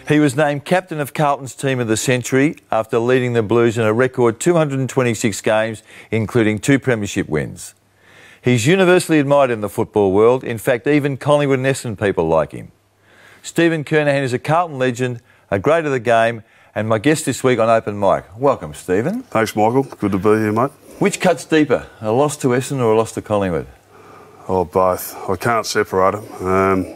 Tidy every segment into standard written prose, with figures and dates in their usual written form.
He was named captain of Carlton's team of the century after leading the Blues in a record 226 games, including 2 premiership wins. He's universally admired in the football world. In fact, even Collingwood and Essendon people like him. Stephen Kernahan is a Carlton legend, a great of the game, and my guest this week on Open Mic. Welcome, Stephen. Thanks, Michael. Good to be here, mate. Which cuts deeper, a loss to Essendon or a loss to Collingwood? Oh, both. I can't separate them.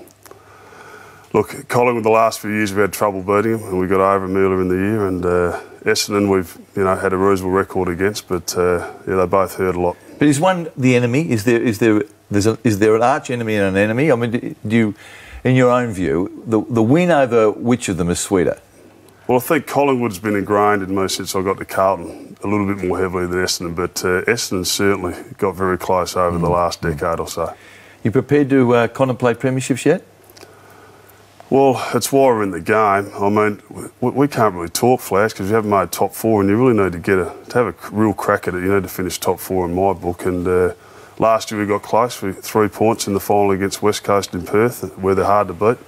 Look, Collingwood, the last few years we've had trouble beating them, and we got over them earlier in the year. And Essendon, we've had a reasonable record against, but they both hurt a lot. But is one the enemy? Is there an arch enemy and an enemy? I mean, do you, in your own view, the win over which of them is sweeter? Well, I think Collingwood's been ingrained in me since I got to Carlton a little bit more heavily than Essendon, but Essendon certainly got very close over the last decade or so. You prepared to contemplate premierships yet? Well, it's why we're in the game. I mean, we can't really talk flash because you haven't made top 4, and you really need to have a real crack at it. You need to finish top 4 in my book. And last year we got close with 3 points in the final against West Coast in Perth, where they're hard to beat,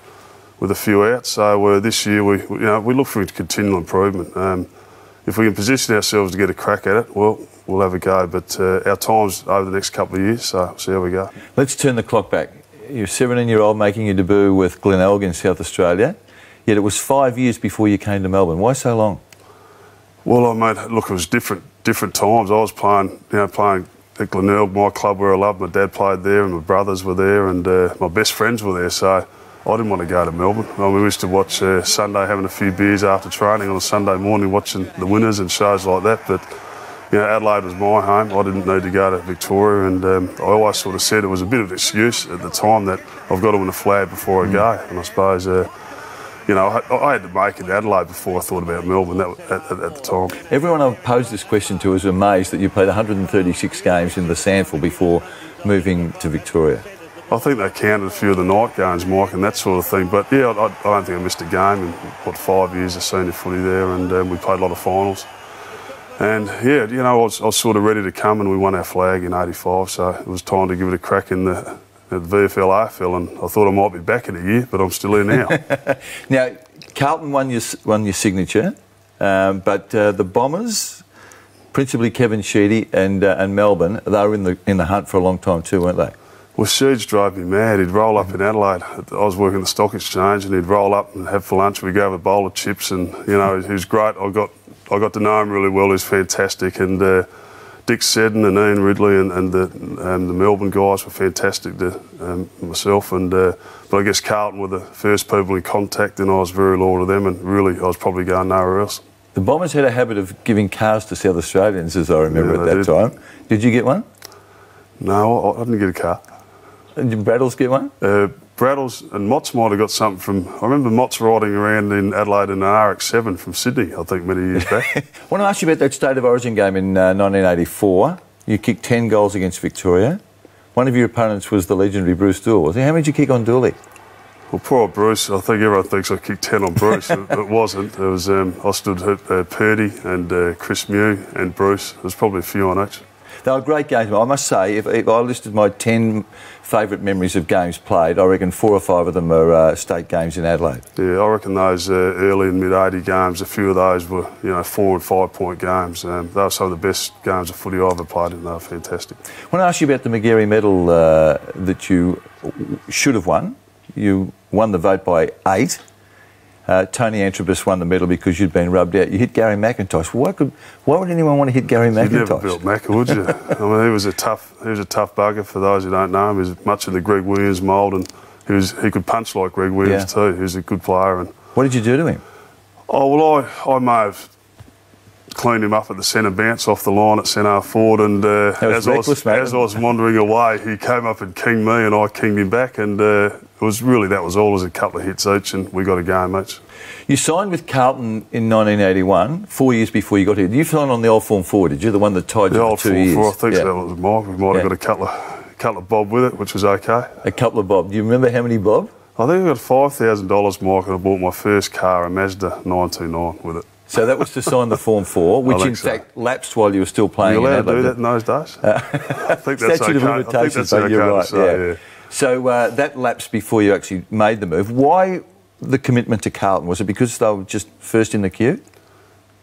with a few outs. So this year we look for continual improvement. If we can position ourselves to get a crack at it, well, we'll have a go. But our time's over the next couple of years, so see how we go. Let's turn the clock back. You're a 17-year-old making your debut with Glenelg in South Australia, yet it was 5 years before you came to Melbourne. Why so long? Well, look, it was different times. I was playing at Glenelg, my club where I loved. My dad played there, and my brothers were there, and my best friends were there. So I didn't want to go to Melbourne. I mean, we used to watch Sunday, having a few beers after training on a Sunday morning, watching the winners and shows like that. But Adelaide was my home. I didn't need to go to Victoria, and I always sort of said it was a bit of an excuse at the time that I've got to win a flag before I go. And I suppose, I had to make it Adelaide before I thought about Melbourne at the time. Everyone I've posed this question to is amazed that you played 136 games in the SANFL before moving to Victoria. I think they counted a few of the night games, Mike, and that sort of thing. But yeah, I don't think I missed a game in 5 years of senior footy there, and we played a lot of finals. And yeah, I was sort of ready to come, and we won our flag in '85, so it was time to give it a crack in the VFL, AFL, and I thought I might be back in a year, but I'm still here now. Now, Carlton won your signature, but the Bombers, principally Kevin Sheedy and Melbourne, they were in the hunt for a long time too, weren't they? Well, Sheeds drove me mad. He'd roll up in Adelaide. I was working the stock exchange, and he'd roll up and have for lunch. We'd go have a bowl of chips, and he was great. I got to know him really well. He was fantastic, and Dick Seddon and Ian Ridley and the Melbourne guys were fantastic to myself. But I guess Carlton were the first people in contact, and I was very loyal to them. And really, I was probably going nowhere else. The Bombers had a habit of giving cars to South Australians, as I remember at that time. Did you get one? No, I didn't get a car. Did Braddles get one? Braddles and Motts might have got something from... I remember Motts riding around in Adelaide in an RX-7 from Sydney, I think, many years back. I want to ask you about that State of Origin game in 1984. You kicked 10 goals against Victoria. One of your opponents was the legendary Bruce Dooley, was he? How many did you kick on Dooley? Well, poor Bruce. I think everyone thinks I kicked 10 on Bruce. It wasn't. It was I stood at Purdy and Chris Mew and Bruce. There was probably a few on each. They were great games. I must say, if I listed my 10 favourite memories of games played, I reckon 4 or 5 of them are state games in Adelaide. Yeah, I reckon those early and mid-80 games, a few of those were 4 and 5 point games. They were some of the best games of footy I've ever played in. They were fantastic. I want to ask you about the McGarry medal that you should have won. You won the vote by 8. Tony Antrobus won the medal because you'd been rubbed out. You hit Gary McIntosh. Why would anyone want to hit Gary McIntosh? You never built Macca, would you? I mean, he was a tough bugger. For those who don't know him, he was much in the Greg Williams mould, and he could punch like Greg Williams too. He was a good player. And what did you do to him? Oh well, I may have cleaned him up at the centre bounce off the line at centre forward, and as I was wandering away, he came up and kinged me, and I kinged him back, and that was all. It was a couple of hits each, and we got a game each. You signed with Carlton in 1981, 4 years before you got here. Did you sign on the old form forward? Did you, the one that tied you for 2 years? I think so. That was mine. We might have got a couple of bob with it, which was okay. A couple of bob. Do you remember how many bob? I think I got $5,000, Mike, and I bought my first car, a Mazda 929, with it. So that was to sign the Form 4, which in fact lapsed while you were still playing. You're allowed to do that in those days? I think that's Statute of limitations, but you're right. Yeah. So that lapsed before you actually made the move. Why the commitment to Carlton? Was it because they were just first in the queue?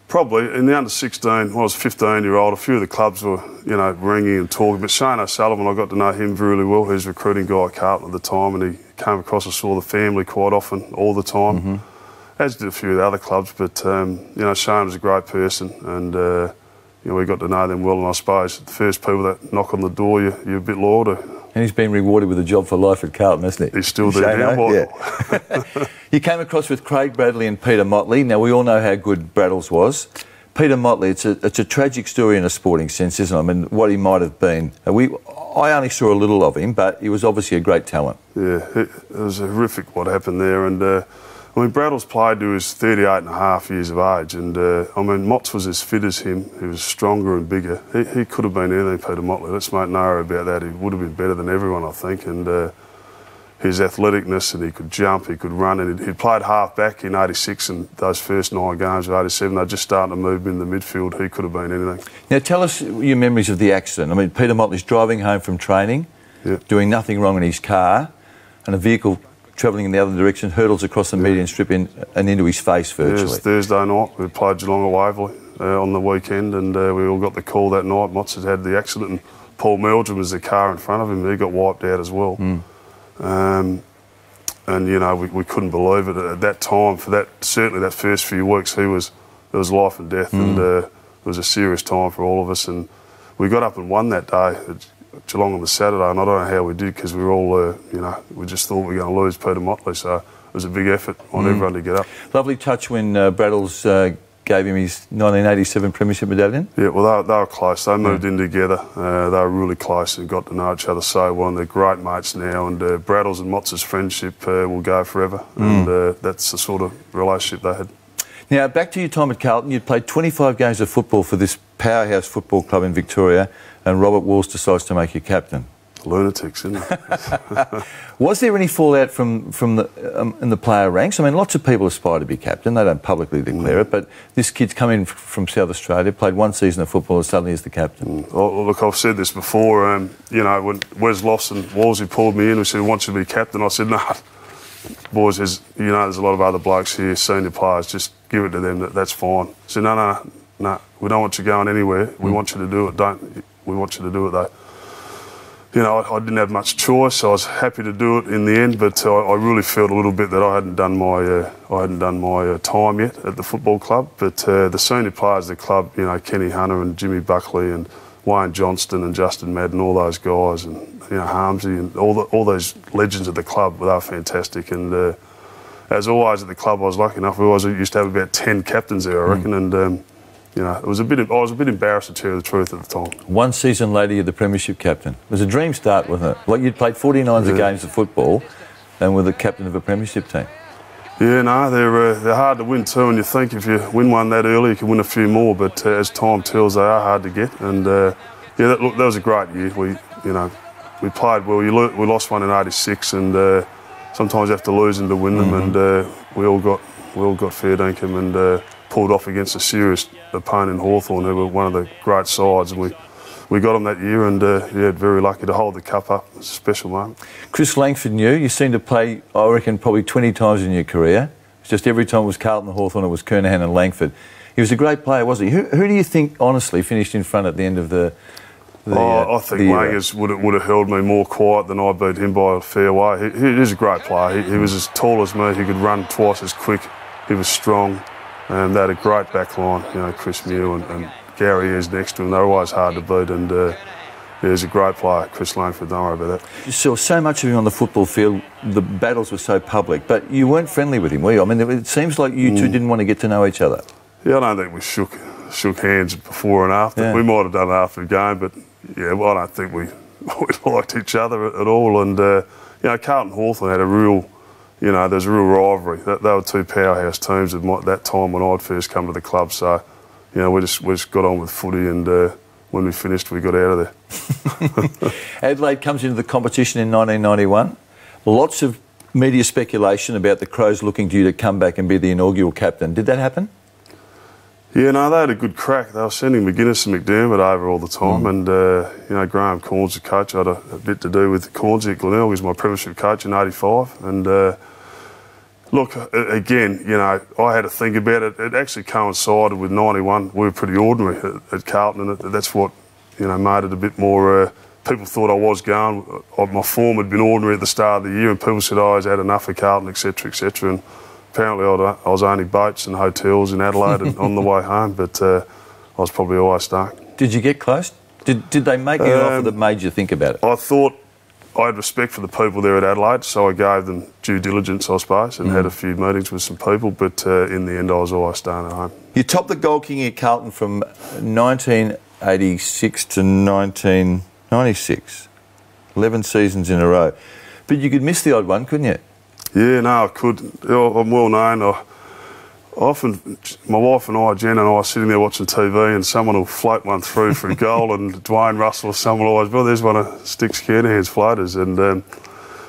Probably. In the under-16, when I was 15-year-old, a few of the clubs were, you know, ringing and talking. But Shane O'Sullivan, I got to know him really well. He was a recruiting guy at Carlton at the time, and he came across and saw the family quite often, all the time. As did a few of the other clubs. But, you know, Shane was a great person, and, you know, we got to know them well. And I suppose the first people that knock on the door, you're a bit loyal to. And he's been rewarded with a job for life at Carlton, hasn't he? He's still there now. Yeah. You came across with Craig Bradley and Peter Motley. Now, we all know how good Braddles was. Peter Motley, it's a tragic story in a sporting sense, isn't it? I mean, what he might have been. I only saw a little of him, but he was obviously a great talent. Yeah, it was horrific what happened there. And, I mean, Braddles played to his 38 and a half years of age. And, I mean, Motts was as fit as him. He was stronger and bigger. He could have been anything, Peter Motley. Let's make no worry about that. He would have been better than everyone, I think. And his athleticness, and he could jump, he could run. And he'd played half-back in 86, and those first 9 games of 87, they're just starting to move in the midfield. He could have been anything. Now, tell us your memories of the accident. I mean, Peter Motley's driving home from training, doing nothing wrong in his car, and a vehicle travelling in the other direction hurdles across the median strip and into his face virtually. Yeah, it was Thursday night. We played Geelong at Waverley on the weekend, and we all got the call that night. Motts had the accident, and Paul Meldrum was the car in front of him. He got wiped out as well. And, you know, we couldn't believe it at that time. For that, certainly that first few weeks, there was life and death, and it was a serious time for all of us. And we got up and won that day at Geelong on the Saturday, and I don't know how we did, because we were all, you know, we just thought we were going to lose Peter Motley, so it was a big effort on everyone to get up. Lovely touch when Braddles gave him his 1987 Premiership medallion. Yeah, well, they were close. They moved in together. They were really close and got to know each other so well, and they're great mates now. And Braddles and Motts' friendship will go forever, and that's the sort of relationship they had. Now, back to your time at Carlton, you'd played 25 games of football for this powerhouse football club in Victoria, and Robert Walls decides to make you captain. Lunatics, isn't it? Was there any fallout from the in the player ranks? I mean, lots of people aspire to be captain. They don't publicly declare it, but this kid's come in from South Australia, played 1 season of football, and suddenly is the captain. Well, look, I've said this before. You know, when Wes Lofts and Wallsy pulled me in and said, "I want you to be captain," I said, "No, boys, you know, there's a lot of other blokes here, senior players. Just give it to them. That's fine." I said, "No, we don't want you going anywhere. We want you to do it. We want you to do it though." You know, I didn't have much choice. I was happy to do it in the end, but I really felt a little bit that I hadn't done my time yet at the football club. But the senior players of the club, you know, Kenny Hunter and Jimmy Buckley and Wayne Johnston and Justin Madden, all those guys, and you know, Harmsy and all those legends of the club, they were fantastic. And as always at the club, I was lucky enough. We always used to have about 10 captains there, I reckon, and. You know, I was a bit embarrassed, to tell you the truth, at the time. 1 season later, you're the Premiership captain. It was a dream start, wasn't it? Like, you'd played 49 games of football and were the captain of a Premiership team. Yeah, no, they're hard to win too, and you think if you win one that early, you can win a few more. But as time tells, they are hard to get. And yeah, that was a great year. We played well. We lost one in '86, and sometimes you have to lose them to win them. And we all got fair dinkum and. Pulled off against a serious opponent in Hawthorn, who were one of the great sides, and we got them that year, and yeah, very lucky to hold the cup up. It's a special moment. Chris Langford knew you seemed to play, I reckon, probably 20 times in your career. It's just every time it was Carlton, Hawthorn, it was Kernahan and Langford. He was a great player, wasn't he? Who do you think, honestly, finished in front at the end of the I think Langers would have held me more quiet than I beat him by a fair way. He is a great player. He was as tall as me. He could run twice as quick. He was strong. They had a great back line, you know, Chris Mew and Gary is next to him. They're always hard to beat, and he's a great player, Chris Langford, don't worry about that. You saw so much of him on the football field, the battles were so public, but you weren't friendly with him, were you? I mean, it seems like you two didn't want to get to know each other. Yeah, I don't think we shook hands before and after. Yeah. We might have done it after the game, but yeah, well, I don't think we liked each other at all. And, you know, Carlton Hawthorn had a real... You know, there's a real rivalry. They were two powerhouse teams at that time when I'd first come to the club. So, you know, we just got on with footy, and when we finished, we got out of there. Adelaide comes into the competition in 1991. Lots of media speculation about the Crows looking to you to come back and be the inaugural captain. Did that happen? Yeah, no, they had a good crack. They were sending McGuinness and McDermott over all the time, and you know, Graham Corns, the coach, I had a bit to do with Cornsey at Glenelg. He was my premiership coach in '85, and Look, again, you know, I had to think about it. It actually coincided with 91. We were pretty ordinary at Carlton, and that's what, you know, made it a bit more... people thought I was going. My form had been ordinary at the start of the year, and people said, oh, he's had enough of Carlton, etc., etc. And apparently I was only boats and hotels in Adelaide and on the way home, but I was probably always staying. Did you get close? Did they make you an offer that made you think about it? I thought I had respect for the people there at Adelaide, so I gave them due diligence, I suppose, and had a few meetings with some people, but in the end I was always staying at home. You topped the goal king at Carlton from 1986 to 1996. 11 seasons in a row. But you could miss the odd one, couldn't you? Yeah, no, I could. I'm well known. Often, my wife and I, Jen and I, are sitting there watching TV and someone will float one through for a goal and Dwayne Russell or someone will always, well, there's one of Sticks Kernahan's floaters. And I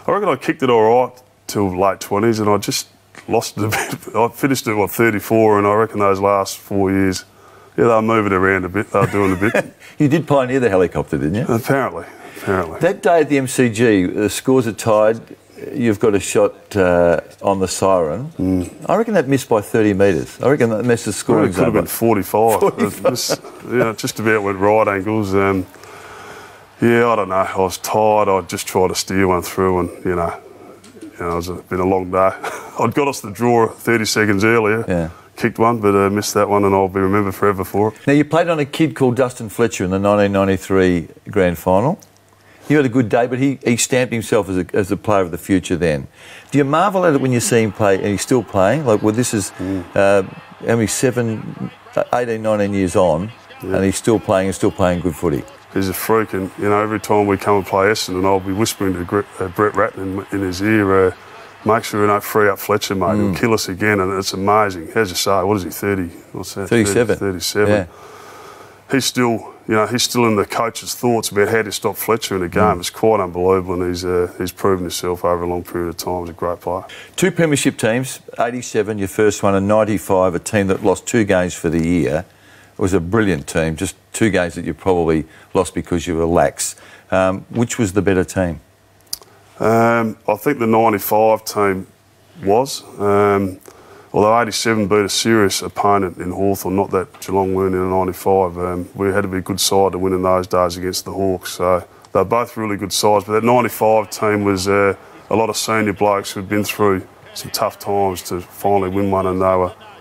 reckon I kicked it all right till late 20s and I just lost it a bit. I finished at, 34, and I reckon those last 4 years, yeah, they were moving around a bit, they were doing a bit. You did pioneer the helicopter, didn't you? Apparently. That day at the MCG, the scores are tied. You've got a shot on the siren. I reckon that missed by 30 metres. I reckon that missed the scoring zone. It could have been 45. Just about went right angles. Yeah, I don't know. I was tired. I just tried to steer one through, and you know, it's been a long day. I'd got us the draw 30 seconds earlier. Yeah. Kicked one, but missed that one, and I'll be remembered forever for it. Now, you played on a kid called Dustin Fletcher in the 1993 Grand Final. He had a good day, but he stamped himself as a player of the future then. Do you marvel at it when you see him play, and he's still playing? Like, well, this is only 18, 19 years on, and he's still playing and still playing good footy. He's a freak, and, you know, every time we come and play Essendon, I'll be whispering to Brett Ratton in his ear, make sure we don't free up Fletcher, mate. He'll kill us again, and it's amazing. As you say, what is he, 30? What's that? 37. 37. Yeah. He's still in the coach's thoughts about how to stop Fletcher in the game. It's quite unbelievable, and he's proven himself over a long period of time as a great player. 2 premiership teams, 87, your first one, and 95, a team that lost 2 games for the year. It was a brilliant team, just 2 games that you probably lost because you were lax. Which was the better team? I think the 95 team was. Although 87 beat a serious opponent in Hawthorn, not that Geelong weren't in 95, we had to be a good side to win in those days against the Hawks. So they're both really good sides. But that 95 team was a lot of senior blokes who'd been through some tough times to finally win one, and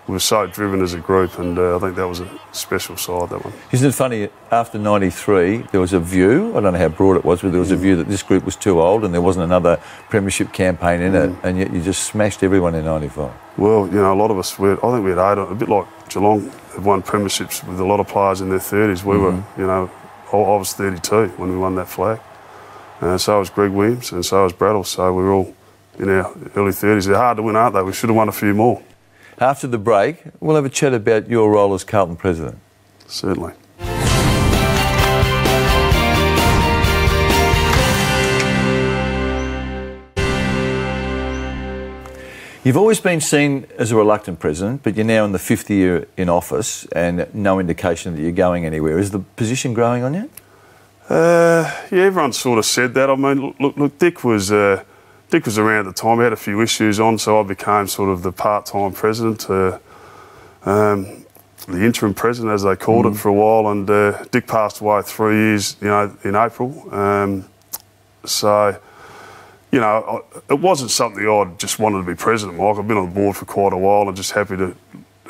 we were so driven as a group, and I think that was a special side, that one. Isn't it funny, after 93, there was a view, I don't know how broad it was, but there was a view that this group was too old and there wasn't another premiership campaign in it, and yet you just smashed everyone in 95. Well, you know, a lot of us, I think we had 8, a bit like Geelong, have won premierships with a lot of players in their 30s. We were, you know, I was 32 when we won that flag. So was Greg Williams, and so was Bradle, so we were all in our early 30s. They're hard to win, aren't they? We should have won a few more. After the break, we'll have a chat about your role as Carlton president. Certainly. You've always been seen as a reluctant president, but you're now in the 5th year in office and no indication that you're going anywhere. Is the position growing on you? Yeah, everyone sort of said that. I mean, look, Dick was around at the time. He had a few issues on, so I became sort of the part-time president, the interim president, as they called it, for a while. And Dick passed away 3 years, you know, in April. So, you know, it wasn't something I just wanted to be president, Mike. I've been on the board for quite a while and just happy to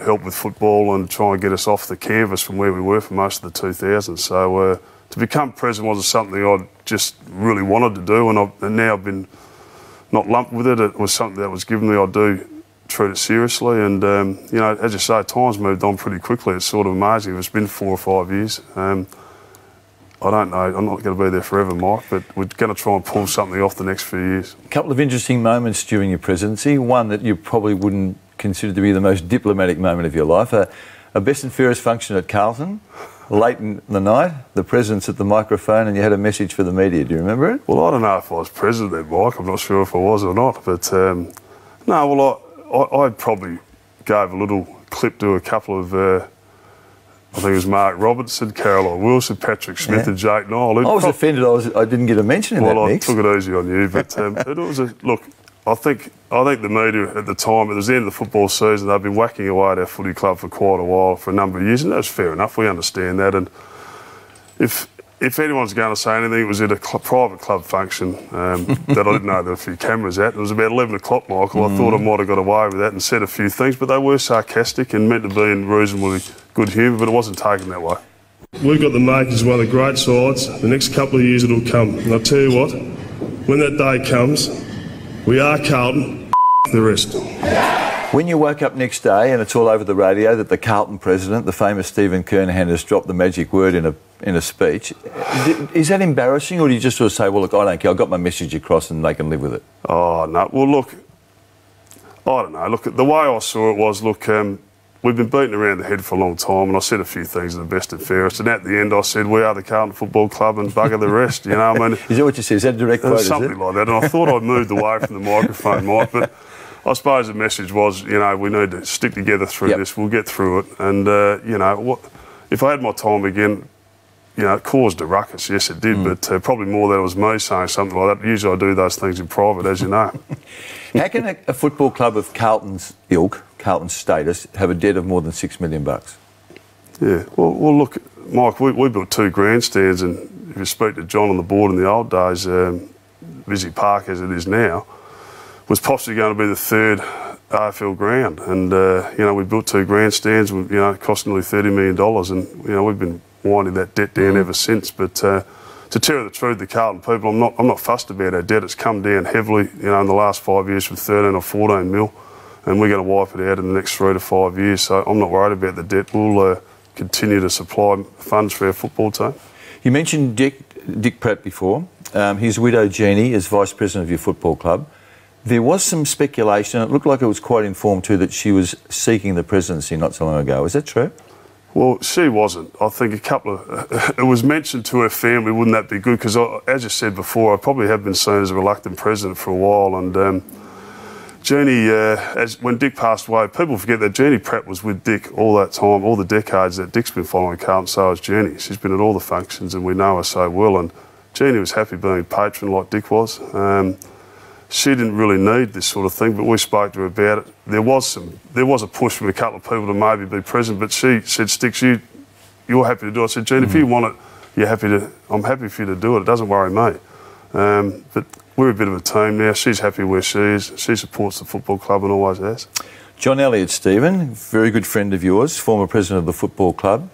help with football and try and get us off the canvas from where we were for most of the 2000s. So to become president wasn't something I just really wanted to do, and now I've been not lumped with it. It was something that was given me. I do treat it seriously, and you know, as you say, time's moved on pretty quickly. It's sort of amazing. It's been 4 or 5 years. I don't know. I'm not going to be there forever, Mike, but we're going to try and pull something off the next few years. A couple of interesting moments during your presidency. One that you probably wouldn't consider to be the most diplomatic moment of your life. A best and fairest function at Carlton. Late in the night, the president's at the microphone and you had a message for the media. Do you remember it? Well, I don't know if I was president then, Mike. I'm not sure if I was or not. But, no, well, I probably gave a little clip to a couple of, I think it was Mark Robertson, Caroline Wilson, Patrick Smith and Jake Nile. I was offended I didn't get a mention in that mix. Well, I took it easy on you. But look, I think the media at the time, it was the end of the football season, they'd been whacking away at our footy club for quite a while, for a number of years, and that was fair enough, we understand that. And if anyone's going to say anything, it was at a private club function that I didn't know there were a few cameras at. It was about 11 o'clock, Michael. I thought I might have got away with that and said a few things, but they were sarcastic and meant to be in reasonably good humour, but it wasn't taken that way. We've got the makings of one of the great sides. The next couple of years it'll come. And I'll tell you what, when that day comes, we are Carlton, the rest. When you woke up next day and it's all over the radio that the Carlton president, the famous Stephen Kernahan, has dropped the magic word in a speech, is that embarrassing, or do you just sort of say, well, look, I don't care, I got my message across and they can live with it? Oh, no. Well, look, I don't know. Look, the way I saw it was, look, we've been beaten around the head for a long time, and I said a few things at the best and fairest, and at the end I said, we are the Carlton Football Club and bugger the rest, you know. I mean, is that what you said? Is that a direct quote? Something like that, and I thought I'd moved away from the microphone, Mike, but I suppose the message was, you know, we need to stick together through this. We'll get through it. And, you know, if I had my time again, you know, it caused a ruckus. Yes, it did, but probably more that it was me saying something like that. Usually I do those things in private, as you know. How can a football club of Carlton's ilk, Carlton's status, have a debt of more than $6 million? Yeah, well look, Mike, we built 2 grandstands, and if you speak to John on the board in the old days, Vizzy Park as it is now, was possibly going to be the 3rd AFL ground, and you know, we built 2 grandstands, you know, cost nearly $30 million, and you know, we've been winding that debt down ever since. But to tell you the truth, the Carlton people, I'm not fussed about our debt. It's come down heavily, you know, in the last 5 years from 13 or 14 mil, and we're going to wipe it out in the next 3 to 5 years. So I'm not worried about the debt. We'll continue to supply funds for our football team. You mentioned Dick Pratt before. His widow Jeannie is vice president of your football club. There was some speculation, it looked like it was quite informed too, that she was seeking the presidency not so long ago. Is that true? Well, she wasn't. I think it was mentioned to her family, wouldn't that be good? Because, as you said before, I probably have been seen as a reluctant president for a while. And Jeannie, when Dick passed away, people forget that Jeannie Pratt was with Dick all that time, all the decades that Dick's been following Carlton, so has Jeannie. She's been at all the functions and we know her so well. And Jeannie was happy being patron like Dick was. She didn't really need this sort of thing, but we spoke to her about it. There was a push from a couple of people to maybe be president, but she said, Sticks, you're happy to do it. I said, Jean, if you want it, I'm happy for you to do it. It doesn't worry me. But we're a bit of a team now. She's happy where she is. She supports the football club and always has. John Elliott, Stephen, very good friend of yours, former president of the football club.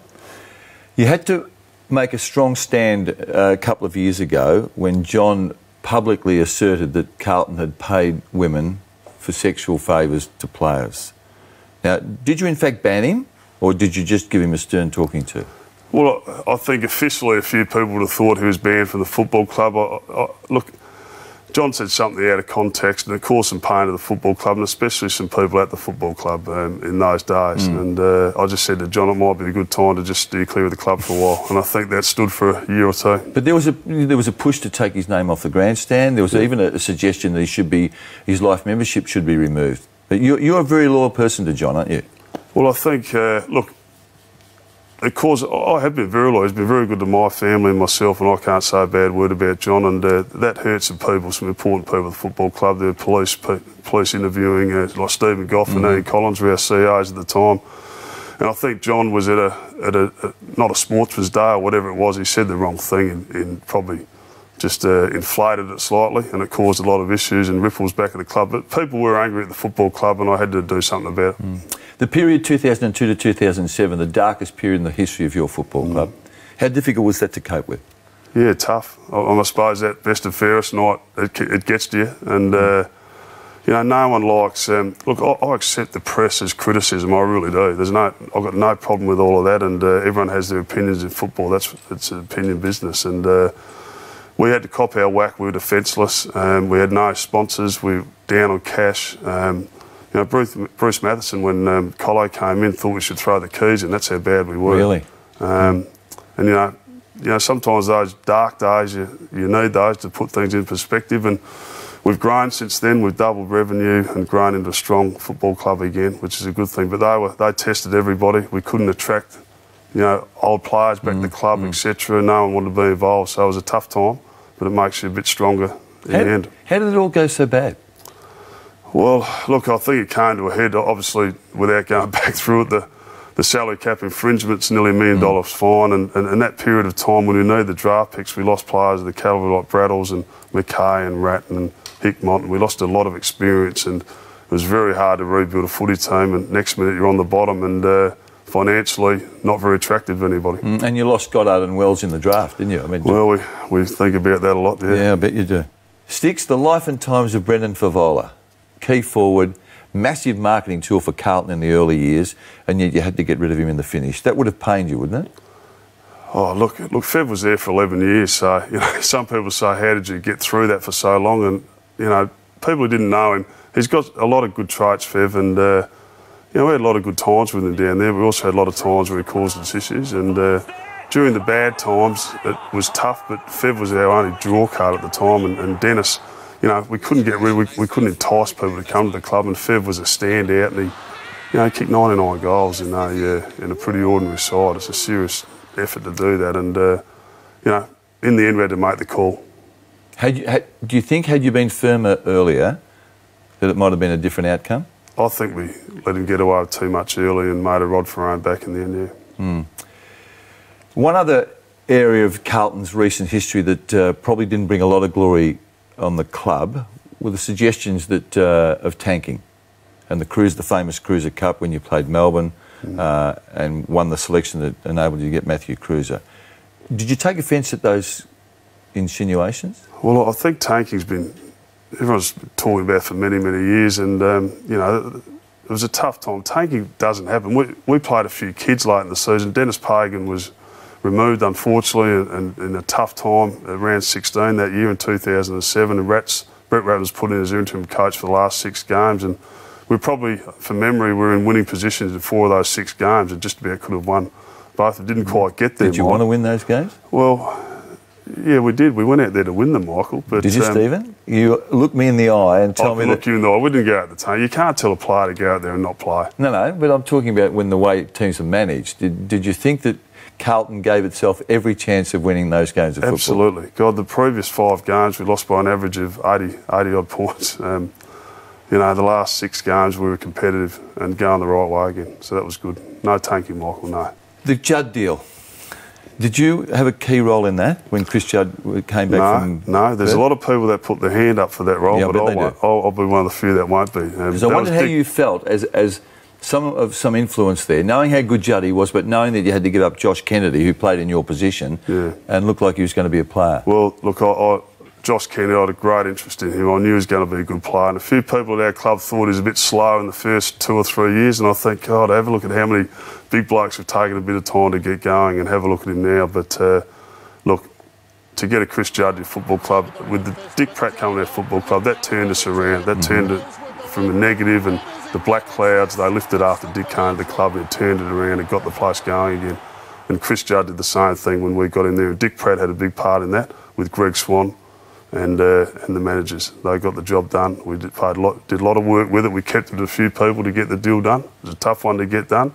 You had to make a strong stand a couple of years ago when John publicly asserted that Carlton had paid women for sexual favours to players. Now, did you in fact ban him, or did you just give him a stern talking to? Well, I think officially a few people would have thought he was banned from the football club. Look, John said something out of context and it caused some pain to the football club, and especially some people at the football club in those days. And I just said to John, it might be a good time to just steer clear of the club for a while, and I think that stood for a year or two. But there was a push to take his name off the grandstand. There was even a suggestion that his life membership should be removed. But you're a very loyal person to John, aren't you? Well, I think, look, because I have been very loyal. He's been very good to my family and myself, and I can't say a bad word about John, and that hurts some people, some important people at the football club. The police interviewing, like Stephen Goff and Ian Collins were our CEOs at the time. And I think John was at not a sportsman's day or whatever it was. He said the wrong thing and probably just inflated it slightly, and it caused a lot of issues and ripples back at the club. But people were angry at the football club, and I had to do something about it. The period 2002 to 2007, the darkest period in the history of your football club, how difficult was that to cope with? Yeah, tough. I suppose that best and fairest night, it gets to you. And, you know, no one likes... look, I accept the press's criticism, I really do. I've got no problem with all of that, and everyone has their opinions in football. It's an opinion business. And we had to cop our whack. We were defenceless. We had no sponsors. We were down on cash. You know, Bruce Matheson, when Colo came in, thought we should throw the keys in. That's how bad we were. Really? And you know, sometimes those dark days, you need those to put things in perspective. And we've grown since then. We've doubled revenue and grown into a strong football club again, which is a good thing. But they tested everybody. We couldn't attract, you know, old players back to the club, etc. No one wanted to be involved, so it was a tough time. But it makes you a bit stronger in the end. How did it all go so bad? Well, look, I think it came to a head, obviously, without going back through it. The salary cap infringement's nearly $1 million fine, and that period of time when we needed the draft picks, we lost players of the calibre like Braddles and McKay and Ratton and Hickmott, and we lost a lot of experience, and it was very hard to rebuild a footy team, and next minute you're on the bottom, and financially not very attractive to anybody. And you lost Goddard and Wells in the draft, didn't you? I mean, well, we think about that a lot, yeah. Yeah, I bet you do. Sticks, the life and times of Brendan Favola, key forward, massive marketing tool for Carlton in the early years, and yet you had to get rid of him in the finish. That would have pained you, wouldn't it? Oh, look, Fev was there for 11 years, so, you know, some people say, how did you get through that for so long? And, you know, people who didn't know him, he's got a lot of good traits, Fev, and, you know, we had a lot of good times with him down there. We also had a lot of times where he caused us issues, and during the bad times, it was tough, but Fev was our only draw card at the time, and Dennis, you know, we couldn't get rid of, we couldn't entice people to come to the club, and Fev was a standout, and he, you know, he kicked 99 goals in a pretty ordinary side. It's a serious effort to do that, and you know, in the end we had to make the call. Do you think had you been firmer earlier that it might have been a different outcome? I think we let him get away with too much early and made a rod for our own back in the end, yeah. One other area of Carlton's recent history that probably didn't bring a lot of glory on the club were the suggestions that of tanking and the famous Cruiser Cup when you played Melbourne and won the selection that enabled you to get Matthew Cruiser. Did you take offence at those insinuations? Well, I think tanking's been, everyone's talking about it for many, many years, and you know, it was a tough time. Tanking doesn't happen. We played a few kids late in the season. Dennis Pagan was removed, unfortunately, and in a tough time, around 16 that year in 2007, and Brett Ratt was put in as interim coach for the last 6 games, and we probably, from memory, we were in winning positions in 4 of those 6 games and just about could have won both. It didn't quite get there. Did you want to win those games? Well, yeah, we did. We went out there to win them, Michael. But, did you, Stephen? You look me in the eye and tell me that... look you in the eye. We didn't go out the tank. You can't tell a player to go out there and not play. No, but I'm talking about when the way teams are managed. Did you think that Carlton gave itself every chance of winning those games of football? Absolutely. God, the previous 5 games we lost by an average of 80 odd points. You know, the last 6 games we were competitive and going the right way again. So that was good. No tanking, Michael, no. The Judd deal. Did you have a key role in that when Chris Judd came back from... No, there's a lot of people that put their hand up for that role, yeah, but I'll be one of the few that won't be. Because I wondered how you felt as some influence there, knowing how good Juddy was, but knowing that you had to give up Josh Kennedy, who played in your position, and looked like he was going to be a player. Well, look, Josh Kennedy, I had a great interest in him. I knew he was going to be a good player, and a few people at our club thought he was a bit slow in the first 2 or 3 years, and I think, God, have a look at how many big blokes have taken a bit of time to get going, and have a look at him now. But look, to get a Chris Judd football club, with the Dick Pratt coming to our football club, that turned us around. That turned it from a negative, and the black clouds, they lifted after Dick came to the club, and it turned it around and got the place going again. And Chris Judd did the same thing when we got in there, and Dick Pratt had a big part in that with Greg Swan and the managers. They got the job done. We did a lot of work with it. We kept it a few people to get the deal done. It was a tough one to get done.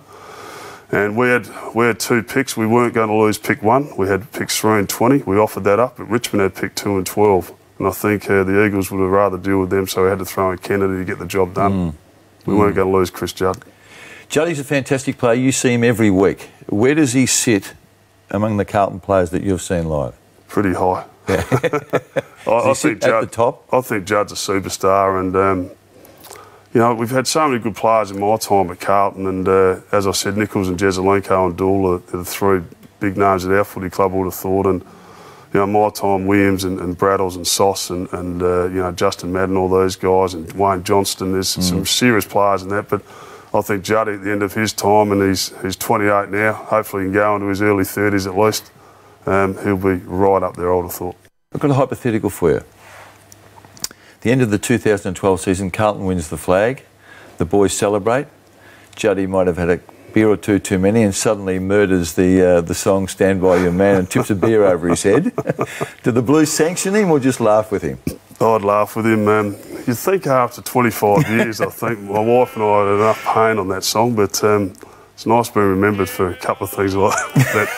And we had 2 picks. We weren't going to lose pick 1. We had picks 3 and 20. We offered that up, but Richmond had pick 2 and 12. And I think the Eagles would have rather deal with them, so we had to throw in Kennedy to get the job done. We weren't going to lose Chris Judd. Juddy's a fantastic player. You see him every week. Where does he sit among the Carlton players that you've seen live? Pretty high. Yeah. I think Judd, at the top? I think Judd's a superstar, and you know, we've had so many good players in my time at Carlton, and as I said, Nichols and Jesselenko and Dool are the 3 big names at our footy club, I would have thought. And you know, my time, Williams and Braddles and Sauce and you know, Justin Madden, all those guys, and Wayne Johnston. There's some serious players in that, but I think Juddy at the end of his time, and he's 28 now, hopefully he can go into his early 30s at least, he'll be right up there, I would have thought. I've got a hypothetical for you. The end of the 2012 season, Carlton wins the flag, the boys celebrate, Juddy might have had a beer or 2 too many and suddenly murders the song Stand By Your Man and tips a beer over his head. Do the Blues sanction him or just laugh with him? I'd laugh with him. You'd think after 25 years, I think my wife and I had enough pain on that song, but it's nice being remembered for a couple of things like that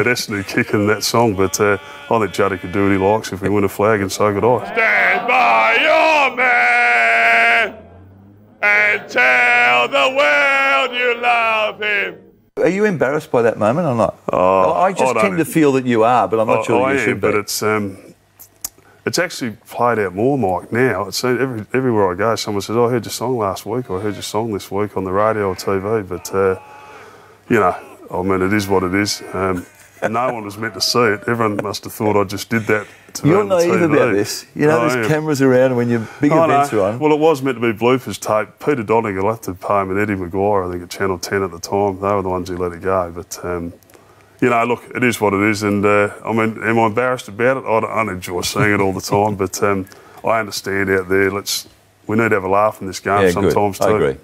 Essendon kick in that song. But I think Juddy could do what he likes if we win a flag, and so could I. Stand by your man! and tell the world you love him. Are you embarrassed by that moment or not? I just tend to feel that you are, but I'm not sure that you should be. But it's actually played out more, Mike, now. It's everywhere I go, someone says, I heard your song last week, or I heard your song this week on the radio or TV. But, you know, I mean, it is what it is. No one was meant to see it. Everyone must have thought I just did that to You're naive about this. You know, there's cameras around when your big events are on. Well, it was meant to be bloopers tape. Peter Donegal left to pay him and Eddie Maguire, I think, at Channel 10 at the time. They were the ones who let it go. But, you know, look, it is what it is. And, I mean, am I embarrassed about it? I don't enjoy seeing it all the time. But I understand out there. We need to have a laugh in this game sometimes too. I agree.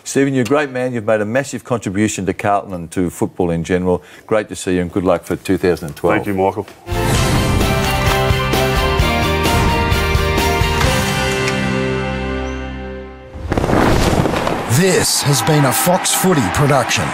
Stephen, you're a great man. You've made a massive contribution to Carlton and to football in general. Great to see you and good luck for 2012. Thank you, Michael. This has been a Fox Footy production.